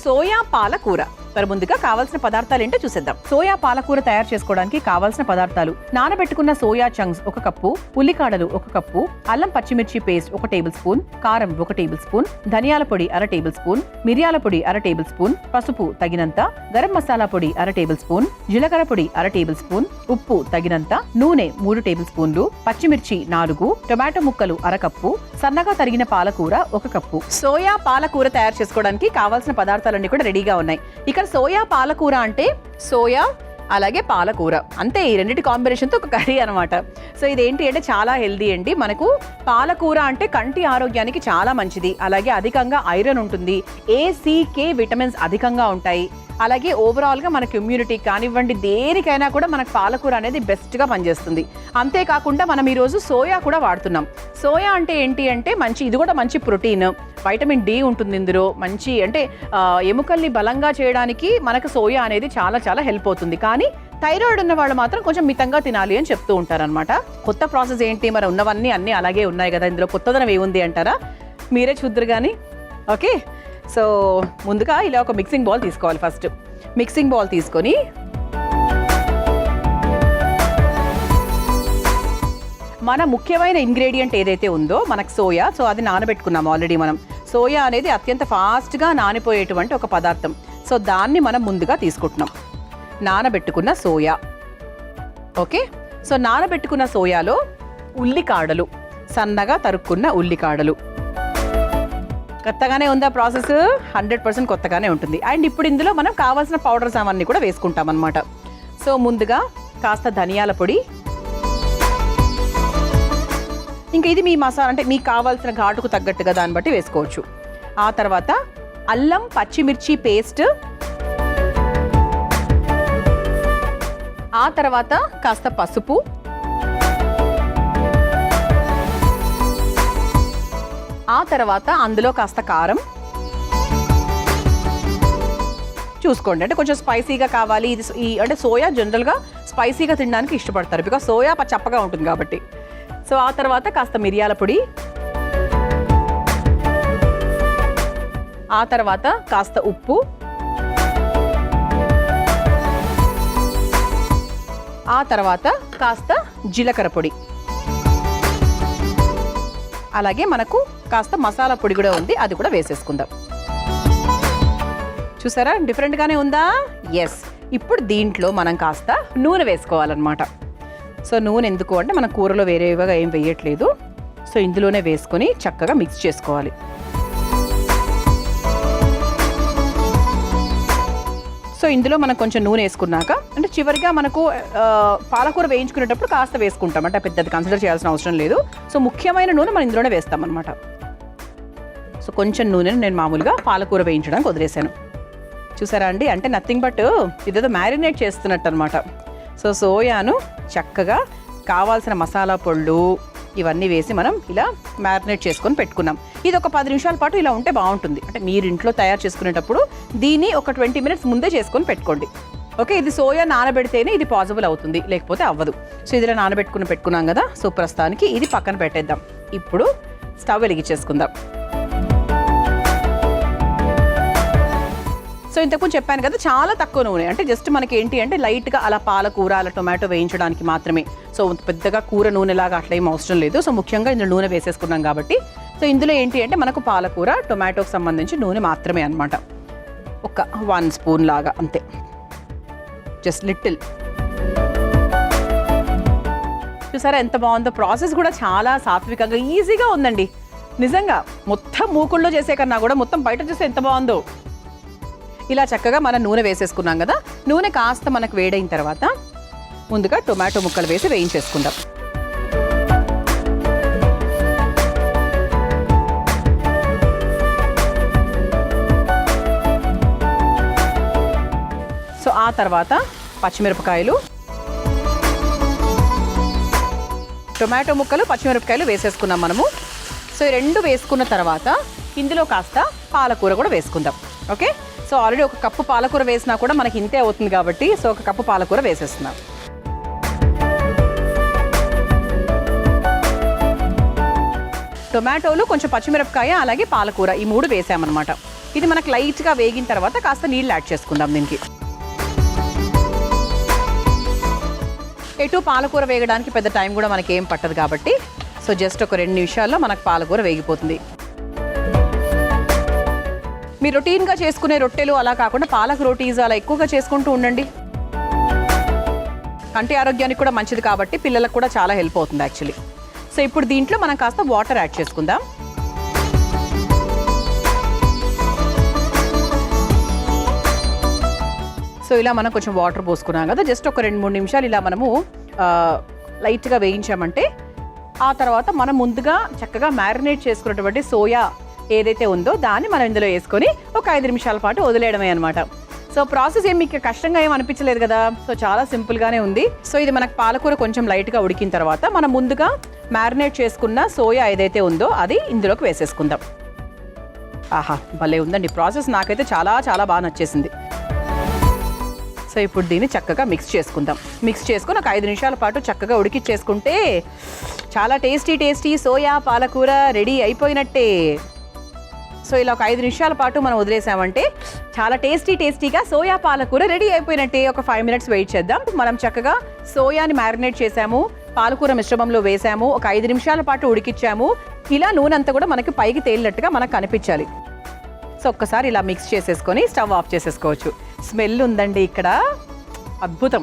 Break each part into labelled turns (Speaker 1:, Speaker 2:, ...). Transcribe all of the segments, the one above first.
Speaker 1: Soya పాలకూర. మరి ముందుగా కావాల్సిన పదార్థాలు ఏంటో చూసేద్దాం. సోయా పాలకూర తయారు చేసుకోవడానికి కావాల్సిన పదార్థాలు: నానబెట్టుకున్న సోయా చంక్స్ 1 కప్పు, ఉల్లికాడలు 1 కప్పు, అల్లం పచ్చిమిర్చి పేస్ట్ 1 టేబుల్ స్పూన్, కారం 1 టేబుల్ స్పూన్, ధనియాల పొడి 1/2 టేబుల్ స్పూన్, మిరియాల పొడి 1/2 టేబుల్ స్పూన్, పసుపు తగినంత, గరం మసాలా పొడి 1/2 టేబుల్ స్పూన్, జీలకర్ర పొడి 1/2 టేబుల్ స్పూన్, ఉప్పు తగినంత, నూనె 3 టేబుల్ స్పూన్లు, పచ్చిమిర్చి 4, టొమాటో ముక్కలు 1/2 కప్పు, సన్నగా తరిగిన పాలకూర 1 కప్పు. సోయా పాలకూర తయారు చేసుకోవడానికి కావాల్సిన పదార్థాలన్నీ కూడా రెడీగా ఉన్నాయి. ఇక్కడ సోయా పాలకూర అంటే సోయా అలాగే పాలకూర అంతే, ఈ రెండింటి కాంబినేషన్తో ఒక కర్రీ అనమాట. సో ఇదేంటి అంటే చాలా హెల్దీ అండి. మనకు పాలకూర అంటే కంటి ఆరోగ్యానికి చాలా మంచిది, అలాగే అధికంగా ఐరన్ ఉంటుంది, ఏసీకే విటమిన్స్ అధికంగా ఉంటాయి, అలాగే ఓవరాల్గా మనకు ఇమ్యూనిటీ కానివ్వండి దేనికైనా కూడా మనకు పాలకూర అనేది బెస్ట్గా పనిచేస్తుంది. అంతేకాకుండా మనం ఈరోజు సోయా కూడా వాడుతున్నాం. సోయా అంటే ఏంటి అంటే ఇది కూడా మంచి ప్రోటీన్, వైటమిన్ డి ఉంటుంది ఇందులో. మంచి అంటే ఎముకల్ని బలంగా చేయడానికి మనకు సోయా అనేది చాలా చాలా హెల్ప్ అవుతుంది. కానీ థైరాయిడ్ ఉన్న వాళ్ళు మాత్రం కొంచెం మితంగా తినాలి అని చెప్తూ ఉంటారనమాట. కొత్త ప్రాసెస్ ఏంటి, మరి ఉన్నవన్నీ అన్నీ అలాగే ఉన్నాయి కదా, ఇందులో కొత్తదనం ఏముంది అంటారా? మీరే చూద్దరు కానీ. ఓకే, సో ముందుగా ఇలా ఒక మిక్సింగ్ బౌల్ తీసుకోవాలి. ఫస్ట్ మిక్సింగ్ బౌల్ తీసుకొని మన ముఖ్యమైన ఇంగ్రీడియంట్ ఏదైతే ఉందో మనకు సోయా, సో అది నానబెట్టుకున్నాం ఆల్రెడీ మనం. సోయా అనేది అత్యంత ఫాస్ట్గా నానిపోయేటువంటి ఒక పదార్థం. సో దాన్ని మనం ముందుగా తీసుకుంటున్నాం, నానబెట్టుకున్న సోయా. ఓకే, సో నానబెట్టుకున్న సోయాలో ఉల్లికాడలు, సన్నగా తరుక్కున్న ఉల్లికాడలు. కొత్తగానే ఉందా ప్రాసెస్? 100% కొత్తగానే ఉంటుంది. అండ్ ఇప్పుడు ఇందులో మనం కావాల్సిన పౌడర్స్ అవన్నీ కూడా వేసుకుంటాం అనమాట. సో ముందుగా కాస్త ధనియాల పొడి, ఇంకా ఇది మీ మసాలా అంటే మీకు కావాల్సిన ఘాటుకు తగ్గట్టుగా దాన్ని బట్టి వేసుకోవచ్చు. ఆ తర్వాత అల్లం పచ్చిమిర్చి పేస్ట్, ఆ తర్వాత కాస్త పసుపు, ఆ తర్వాత అందులో కాస్త కారం చూసుకోండి. అంటే కొంచెం స్పైసీగా కావాలి ఇది. అంటే సోయా జనరల్గా స్పైసీగా తినడానికి ఇష్టపడతారు, బికాజ్ సోయా చప్పగా ఉంటుంది కాబట్టి. సో ఆ తర్వాత కాస్త మిరియాల పొడి, ఆ తర్వాత కాస్త ఉప్పు, ఆ తర్వాత కాస్త జీలకర్ర పొడి, అలాగే మనకు కాస్త మసాలా పొడి కూడా ఉంది, అది కూడా వేసేసుకుందాం. చూసారా డిఫరెంట్గానే ఉందా? ఎస్. ఇప్పుడు దీంట్లో మనం కాస్త నూనె వేసుకోవాలన్నమాట. సో నూనె ఎందుకు అంటే మన కూరలో వేరేగా ఏం వేయట్లేదు. సో ఇందులోనే వేసుకొని చక్కగా మిక్స్ చేసుకోవాలి. సో ఇందులో మనం కొంచెం నూనె వేసుకున్నాక అంటే చివరిగా మనకు పాలకూర వేయించుకునేటప్పుడు కాస్త వేసుకుంటాం, అంటే పెద్దది కన్సిడర్ చేయాల్సిన అవసరం లేదు. సో ముఖ్యమైన నూనె మనం ఇందులోనే వేస్తాం అనమాట. సో కొంచెం నూనెను నేను మామూలుగా పాలకూర వేయించడానికి వదిలేసాను. చూసారా అండి, అంటే నథింగ్ బట్ ఇదేదో మ్యారినేట్ చేస్తున్నట్టు అనమాట. సో సోయాను చక్కగా కావాల్సిన మసాలా పొళ్ళు ఇవన్నీ వేసి మనం ఇలా మ్యారినేట్ చేసుకొని పెట్టుకున్నాం. ఇది ఒక 10 నిమిషాల పాటు ఇలా ఉంటే బాగుంటుంది. అంటే మీరు ఇంట్లో తయారు చేసుకునేటప్పుడు దీన్ని ఒక 20 మినిట్స్ ముందే చేసుకొని పెట్టుకోండి. ఓకే, ఇది సోయా నానబెడితేనే ఇది పాసిబుల్ అవుతుంది, లేకపోతే అవ్వదు. సో ఇదిలా పెట్టుకున్నాం కదా. సో ప్రస్తుతానికి ఇది పక్కన పెట్టేద్దాం. ఇప్పుడు స్టవ్ వెలిగించేసుకుందాం. సో ఇంతకుముందు చెప్పాను కదా, చాలా తక్కువ నూనె, అంటే జస్ట్ మనకి ఏంటి అంటే లైట్గా అలా పాలకూర అలా టొమాటో వేయించడానికి మాత్రమే. సో పెద్దగా కూర నూనెలాగా అట్లా ఏం అవసరం లేదు. సో ముఖ్యంగా ఇందులో నూనె వేసేసుకున్నాం కాబట్టి సో ఇందులో ఏంటి అంటే మనకు పాలకూర టొమాటోకి సంబంధించి నూనె మాత్రమే అనమాట. ఒక 1 స్పూన్ లాగా అంతే, జస్ట్ లిటిల్. చూసారా ఎంత బాగుందో? ప్రాసెస్ కూడా చాలా సాత్వికంగా ఈజీగా ఉందండి నిజంగా. మొత్తం మూకుల్లో చేసే కన్నా కూడా మొత్తం బయట చూస్తే ఎంత బాగుందో. ఇలా చక్కగా మనం నూనె వేసేసుకున్నాం కదా. నూనె కాస్త మనకు వేడైన తర్వాత ముందుగా టొమాటో ముక్కలు వేసి వేయించేసుకుందాం. సో ఆ తర్వాత పచ్చిమిరపకాయలు, టొమాటో ముక్కలు, పచ్చిమిరపకాయలు వేసేసుకున్నాం మనము. సో ఈ రెండు వేసుకున్న తర్వాత ఇందులో కాస్త పాలకూర కూడా వేసుకుందాం. ఓకే, సో ఆల్రెడీ 1 కప్పు పాలకూర వేసినా కూడా మనకి ఇంతే అవుతుంది కాబట్టి సో 1 కప్పు పాలకూర వేసేస్తున్నాం. టొమాటోలు, కొంచెం పచ్చిమిరపకాయ, అలాగే పాలకూర ఈ 3 వేసామన్నమాట. ఇది మనకు లైట్గా వేగిన తర్వాత కాస్త నీళ్ళు యాడ్ చేసుకుందాం దీనికి. ఎటు పాలకూర వేగడానికి పెద్ద టైం కూడా మనకి ఏం పట్టదు కాబట్టి సో జస్ట్ ఒక 2 నిమిషాల్లో మనకు పాలకూర వేగిపోతుంది. మీరు రొటీన్గా చేసుకునే రొట్టెలు అలా కాకుండా పాలక్ రోటీస్ అలా ఎక్కువగా చేసుకుంటూ ఉండండి. కంటి ఆరోగ్యానికి కూడా మంచిది కాబట్టి పిల్లలకు కూడా చాలా హెల్ప్ అవుతుంది యాక్చువల్లీ. సో ఇప్పుడు దీంట్లో మనం కాస్త వాటర్ యాడ్ చేసుకుందాం. సో ఇలా మనం కొంచెం వాటర్ పోసుకున్నాం కదా, జస్ట్ ఒక 2-3 నిమిషాలు ఇలా మనము లైట్గా వేయించామంటే ఆ తర్వాత మనం ముందుగా చక్కగా మ్యారినేట్ చేసుకున్నటువంటి సోయా ఏదైతే ఉందో దాన్ని మనం ఇందులో వేసుకొని ఒక 5 నిమిషాల పాటు వదిలేయడమే అనమాట. సో ప్రాసెస్ ఏం మీకు కష్టంగా ఏం అనిపించలేదు కదా, సో చాలా సింపుల్గానే ఉంది. సో ఇది మనకు పాలకూర కొంచెం లైట్గా ఉడికిన తర్వాత మనం ముందుగా మ్యారినేట్ చేసుకున్న సోయా ఏదైతే ఉందో అది ఇందులోకి వేసేసుకుందాం. ఆహా భలే ఉందండి ప్రాసెస్, నాకైతే చాలా చాలా బాగా నచ్చేసింది. సో ఇప్పుడు దీన్ని చక్కగా మిక్స్ చేసుకుందాం. మిక్స్ చేసుకొని ఒక 5 నిమిషాల పాటు చక్కగా ఉడికిచ్చేసుకుంటే చాలా టేస్టీ సోయా పాలకూర రెడీ అయిపోయినట్టే. సో ఇలా ఒక 5 నిమిషాల పాటు మనం వదిలేసామంటే చాలా టేస్టీగా సోయా పాలకూర రెడీ అయిపోయినట్టే. ఒక 5 మినిట్స్ వెయిట్ చేద్దాం. మనం చక్కగా సోయాని మ్యారినేట్ చేసాము, పాలకూర మిశ్రమంలో వేసాము, ఒక 5 నిమిషాల పాటు ఉడికిచ్చాము. ఇలా నూనె అంతా కూడా మనకి పైకి తేలినట్టుగా మనకు కనిపించాలి. సో ఒక్కసారి ఇలా మిక్స్ చేసేసుకొని స్టవ్ ఆఫ్ చేసేసుకోవచ్చు. స్మెల్ ఉందండి ఇక్కడ, అద్భుతం.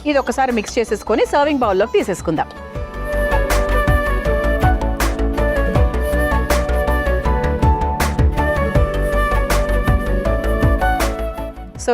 Speaker 1: ఇది ఒకసారి మిక్స్ చేసేసుకొని సర్వింగ్ బౌల్లోకి తీసేసుకుందాం. సో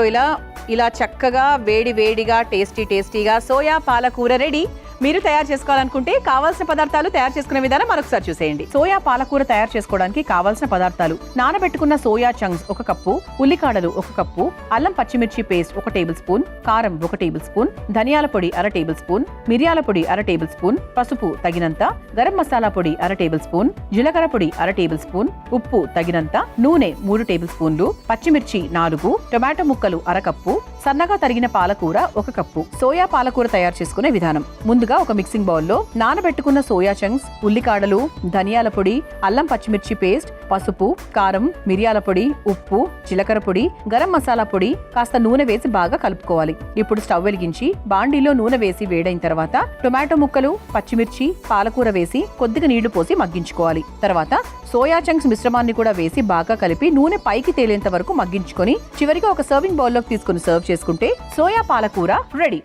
Speaker 1: ఇలా చక్కగా వేడిగా టేస్టీగా సోయా పాలకూర రెడీ. మీరు తయారు చేసుకోవాలనుకుంటే కావాల్సిన పదార్థాలు తయారు చేసుకునే విధానం మరొకసారి చూసేయండి. సోయా పాలకూర తయారు చేసుకోవడానికి కావాల్సిన పదార్థాలు: నానబెట్టుకున్న సోయా చంక్స్ 1 కప్పు, ఉల్లికాడలు 1 కప్పు, అల్లం పచ్చిమిర్చి పేస్ట్ 1 టేబుల్ స్పూన్, కారం 1 టేబుల్ స్పూన్, ధనియాల పొడి 1/2 టేబుల్ స్పూన్, మిరియాల పొడి 1/2 టేబుల్ స్పూన్, పసుపు తగినంత, గరం మసాలా పొడి 1/2 టేబుల్ స్పూన్, జీలకర్ర పొడి 1/2 టేబుల్ స్పూన్, ఉప్పు తగినంత, నూనె 3 టేబుల్ స్పూన్లు, పచ్చిమిర్చి 4, టొమాటో ముక్కలు 1/2 కప్పు, సన్నగా తరిగిన పాలకూర 1 కప్పు. సోయా పాలకూర తయారు చేసుకునే విధానం: ముందుగా ఒక మిక్సింగ్ బౌల్లో నానబెట్టుకున్న సోయా చంక్స్, ఉల్లికాడలు, ధనియాల పొడి, అల్లం పచ్చిమిర్చి పేస్ట్, పసుపు, కారం, మిరియాల పొడి, ఉప్పు, జీలకర్ర పొడి, గరం మసాలా పొడి, కాస్త నూనె వేసి బాగా కలుపుకోవాలి. ఇప్పుడు స్టవ్ వెలిగించి బాండీలో నూనె వేసి వేడైన తర్వాత టొమాటో ముక్కలు, పచ్చిమిర్చి, పాలకూర వేసి కొద్దిగా నీళ్లు పోసి మగ్గించుకోవాలి. తర్వాత సోయా చంక్స్ మిశ్రమాన్ని కూడా వేసి బాగా కలిపి నూనె పైకి తేలేంత వరకు మగ్గించుకొని చివరిగా ఒక సర్వింగ్ బౌల్లోకి తీసుకుని సర్వ్ చేసుకుంటే సోయా పాలకూర రెడీ.